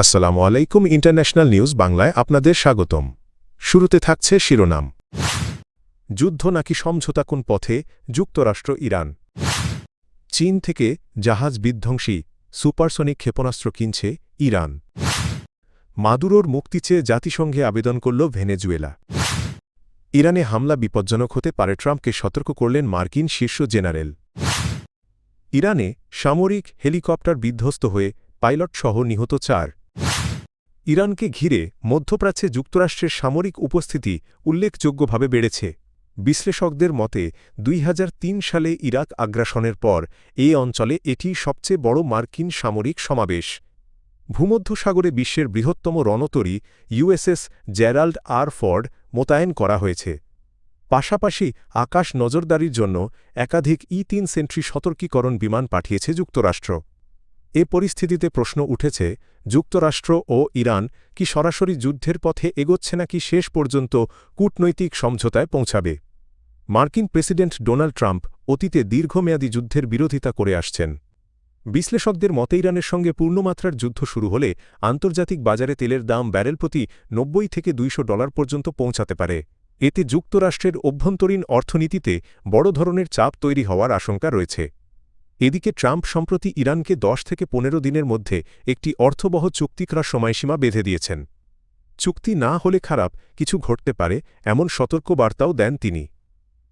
আসসালামু আলাইকুম international news বাংলায় আপনাদের স্বাগতম। শুরুতে থাকছে শিরোনাম। যুদ্ধ নাকি সমঝোতা কোন পথে, যুক্তরাষ্ট্র ইরান। চীন থেকে জাহাজ বিধ্বংসী সুপারসনিক ক্ষেপণাস্ত্র কিনছে ইরান। মাদুরোর মুক্তি চেয়ে জাতিসংঘে আবেদন করল ভেনেজুয়েলা। ইরানে হামলা বিপজ্জনক হতে পারে, ট্রাম্পকে সতর্ক করলেন মার্কিন শীর্ষ জেনারেল। ইরানে সামরিক হেলিকপ্টার বিধ্বস্ত হয়ে পাইলটসহ নিহত 4। ইরানকে ঘিরে মধ্যপ্রাচ্যে যুক্তরাষ্ট্রের সামরিক উপস্থিতি উল্লেখযোগ্যভাবে বেড়েছে। বিশ্লেষকদের মতে 2003 সালে ইরাক আগ্রাসনের পর এই অঞ্চলে এটি সবচেয়ে বড় মার্কিন সামরিক সমাবেশ। ভূমধ্যসাগরে বিশ্বের বৃহত্তম রণতরী ইউএসএস জেরাল্ড আর ফর্ড মোতায়েন করা হয়েছে। পাশাপাশি আকাশ নজরদারির জন্য একাধিক ই-3 সেন্ট্রি সতর্কীকরণ বিমান পাঠিয়েছে যুক্তরাষ্ট্র। এ পরিস্থিতিতে প্রশ্ন উঠেছে, যুক্তরাষ্ট্র ও ইরান কি সরাসরি যুদ্ধের পথে এগোচ্ছে নাকি শেষ পর্যন্ত কূটনৈতিক সমঝোতায় পৌঁছাবে। মার্কিন প্রেসিডেন্ট ডোনাল্ড ট্রাম্প অতীতে দীর্ঘমেয়াদী যুদ্ধের বিরোধিতা করে আসছেন। বিশ্লেষকদের মতে ইরানের সঙ্গে পূর্ণমাত্রার যুদ্ধ শুরু হলে আন্তর্জাতিক বাজারে তেলের দাম ব্যারেল প্রতি $90 থেকে $200 পর্যন্ত পৌঁছাতে পারে। এতে যুক্তরাষ্ট্রের অভ্যন্তরীণ অর্থনীতিতে বড় ধরনের চাপ তৈরি হওয়ার আশঙ্কা রয়েছে। এদিকে ট্রাম্প সম্প্রতি ইরানকে 10 থেকে 15 দিনের মধ্যে একটি অর্থবহ চুক্তি করার সময়সীমা বেঁধে দিয়েছেন। চুক্তি না হলে খারাপ কিছু ঘটতে পারে, এমন সতর্কবার্তাও দেন তিনি।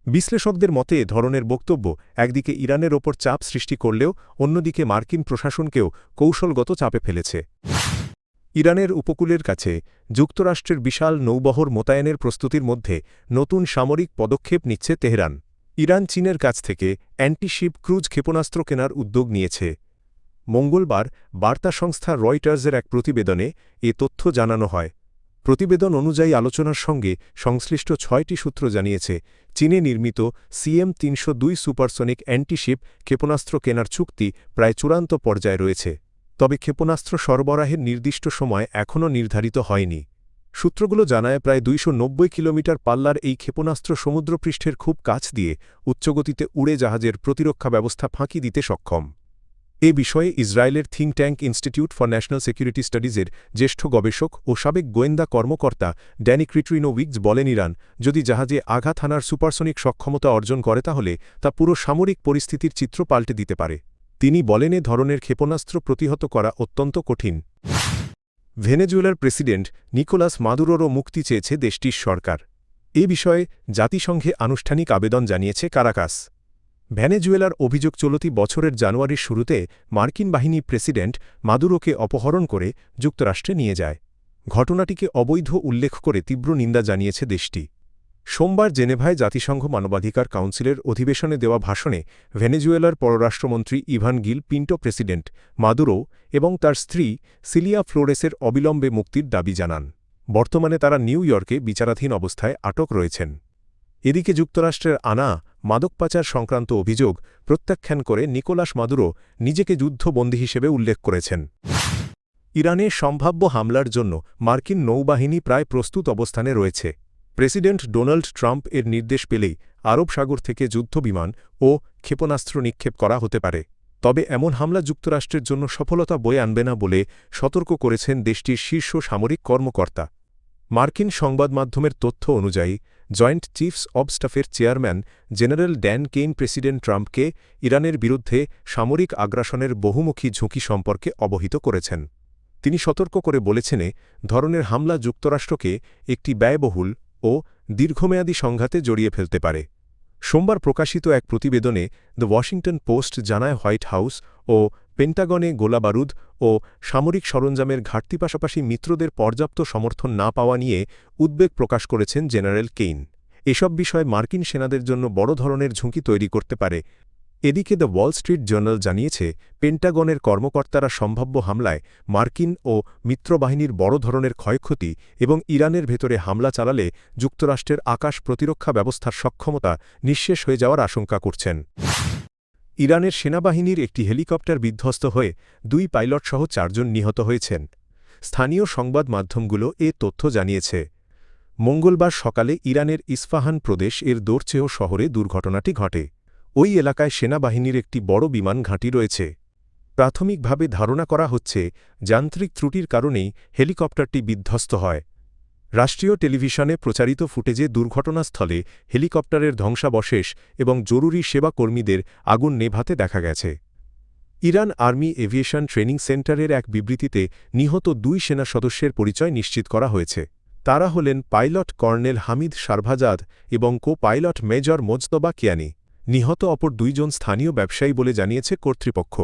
বিশ্লেষকদের মতে এ ধরনের বক্তব্য একদিকে ইরানের ওপর চাপ সৃষ্টি করলেও অন্যদিকে মার্কিন প্রশাসনকেও কৌশলগত চাপে ফেলেছে। ইরানের উপকূলের কাছে যুক্তরাষ্ট্রের বিশাল নৌবহর মোতায়েনের প্রস্তুতির মধ্যে নতুন সামরিক পদক্ষেপ নিচ্ছে তেহরান। ইরান চীনের কাছ থেকে অ্যান্টিশিপ ক্রুজ ক্ষেপণাস্ত্র কেনার উদ্যোগ নিয়েছে। মঙ্গলবার বার্তা সংস্থা রয়টার্সের এক প্রতিবেদনে এ তথ্য জানানো হয়। প্রতিবেদন অনুযায়ী আলোচনার সঙ্গে সংশ্লিষ্ট 6টি সূত্র জানিয়েছে, চীনে নির্মিত CM-302 সুপারসনিক অ্যান্টিশিপ ক্ষেপণাস্ত্র কেনার চুক্তি প্রায় চূড়ান্ত পর্যায়ে রয়েছে। তবে ক্ষেপণাস্ত্র সরবরাহের নির্দিষ্ট সময় এখনও নির্ধারিত হয়নি। সূত্রগুলো জানায় প্রায় 290 কিলোমিটার পাল্লার এই ক্ষেপণাস্ত্র সমুদ্রপৃষ্ঠের খুব কাছ দিয়ে উচ্চগতিতে উড়ে জাহাজের প্রতিরক্ষা ব্যবস্থা ফাঁকি দিতে সক্ষম। এ বিষয়ে ইসরায়েলের think tank institute for national security স্টাডিজের জ্যেষ্ঠ গবেষক ও সাবেক গোয়েন্দা কর্মকর্তা ড্যানি ক্রিটরিনোভিক্স বলেন, ইরান যদি জাহাজে আঘাত হানার সুপারসনিক সক্ষমতা অর্জন করে তাহলে তা পুরো সামরিক পরিস্থিতির চিত্র পাল্টে দিতে পারে। তিনি বলেন, এ ধরনের ক্ষেপণাস্ত্র প্রতিহত করা অত্যন্ত কঠিন। ভেনেজুয়েলার প্রেসিডেন্ট নিকোলাস মাদুরোরও মুক্তি চেয়েছে দেশটির সরকার। এ বিষয়ে জাতিসংঘে আনুষ্ঠানিক আবেদন জানিয়েছে কারাকাস। ভেনেজুয়েলার অভিযোগ, চলতি বছরের জানুয়ারির শুরুতে মার্কিন বাহিনী প্রেসিডেন্ট মাদুরোকে অপহরণ করে যুক্তরাষ্ট্রে নিয়ে যায়। ঘটনাটিকে অবৈধ উল্লেখ করে তীব্র নিন্দা জানিয়েছে দেশটি। সোমবার জেনেভায় জাতিসংঘ মানবাধিকার কাউন্সিলের অধিবেশনে দেওয়া ভাষণে ভেনেজুয়েলার পররাষ্ট্রমন্ত্রী Ivan Gil Pinto president Maduro এবং তার স্ত্রী সিলিয়া ফ্লোরেসের অবিলম্বে মুক্তির দাবি জানান। বর্তমানে তারা নিউ ইয়র্কে বিচারাধীন অবস্থায় আটক রয়েছেন। এদিকে যুক্তরাষ্ট্রের আনা মাদক পাচার সংক্রান্ত অভিযোগ প্রত্যাখ্যান করে নিকোলাস মাদুরো নিজেকে যুদ্ধবন্দী হিসেবে উল্লেখ করেছেন। ইরানে সম্ভাব্য হামলার জন্য মার্কিন নৌবাহিনী প্রায় প্রস্তুত অবস্থানে রয়েছে। প্রেসিডেন্ট ডোনাল্ড ট্রাম্প এর নির্দেশ পেলেই আরব সাগর থেকে যুদ্ধবিমান ও ক্ষেপণাস্ত্র নিক্ষেপ করা হতে পারে। তবে এমন হামলা যুক্তরাষ্ট্রের জন্য সফলতা বয়ে আনবে না বলে সতর্ক করেছেন দেশটির শীর্ষ সামরিক কর্মকর্তা। মার্কিন সংবাদমাধ্যমের তথ্য অনুযায়ী জয়েন্ট চিফস অব স্টাফের chairman general Dan Caine president ট্রাম্পকে ইরানের বিরুদ্ধে সামরিক আগ্রাসনের বহুমুখী ঝুঁকি সম্পর্কে অবহিত করেছেন। তিনি সতর্ক করে বলেছেন, এ ধরনের হামলা যুক্তরাষ্ট্রকে একটি ব্যয়বহুল ও দীর্ঘমেয়াদী সংঘাতে জড়িয়ে ফেলতে পারে। সোমবার প্রকাশিত এক প্রতিবেদনে দ্য ওয়াশিংটন পোস্ট জানায়, হোয়াইট হাউস ও পেন্টাগনে গোলাবারুদ ও সামরিক সরঞ্জামের ঘাটতি, পাশাপাশি মিত্রদের পর্যাপ্ত সমর্থন না পাওয়া নিয়ে উদ্বেগ প্রকাশ করেছেন জেনারেল কেইন। এসব বিষয় মার্কিন সেনাদের জন্য বড় ধরনের ঝুঁকি তৈরি করতে পারে। এদিকে দ্য ওয়াল স্ট্রিট জার্নাল জানিয়েছে, পেন্টাগনের কর্মকর্তারা সম্ভাব্য হামলায় মার্কিন ও মিত্রবাহিনীর বড় ধরনের ক্ষয়ক্ষতি এবং ইরানের ভেতরে হামলা চালালে যুক্তরাষ্ট্রের আকাশ প্রতিরক্ষা ব্যবস্থার সক্ষমতা নিঃশেষ হয়ে যাওয়ার আশঙ্কা করছেন। ইরানের সেনাবাহিনীর একটি হেলিকপ্টার বিধ্বস্ত হয়ে 2 পাইলটসহ 4 জন নিহত হয়েছেন। স্থানীয় সংবাদ মাধ্যমগুলো এ তথ্য জানিয়েছে। মঙ্গলবার সকালে ইরানের ইস্পাহান প্রদেশ এর দোরচেহ শহরে দুর্ঘটনাটি ঘটে। ওই এলাকায় সেনাবাহিনীর একটি বড় বিমান ঘাঁটি রয়েছে। প্রাথমিকভাবে ধারণা করা হচ্ছে যান্ত্রিক ত্রুটির কারণেই হেলিকপ্টারটি বিধ্বস্ত হয়। রাষ্ট্রীয় টেলিভিশনে প্রচারিত ফুটেজে দুর্ঘটনাস্থলে হেলিকপ্টারের ধ্বংসাবশেষ এবং জরুরি সেবা কর্মীদের আগুন নেভাতে দেখা গেছে। ইরান আর্মি এভিয়েশন ট্রেনিং সেন্টারের এক বিবৃতিতে নিহত 2 সেনা সদস্যের পরিচয় নিশ্চিত করা হয়েছে। তারা হলেন পাইলট কর্নেল হামিদ শারভাজাদ এবং কো-পাইলট মেজর মোজতবা কিয়ানি। নিহত অপর 2 জন স্থানীয় ব্যবসায়ী বলে জানিয়েছে কর্তৃপক্ষ।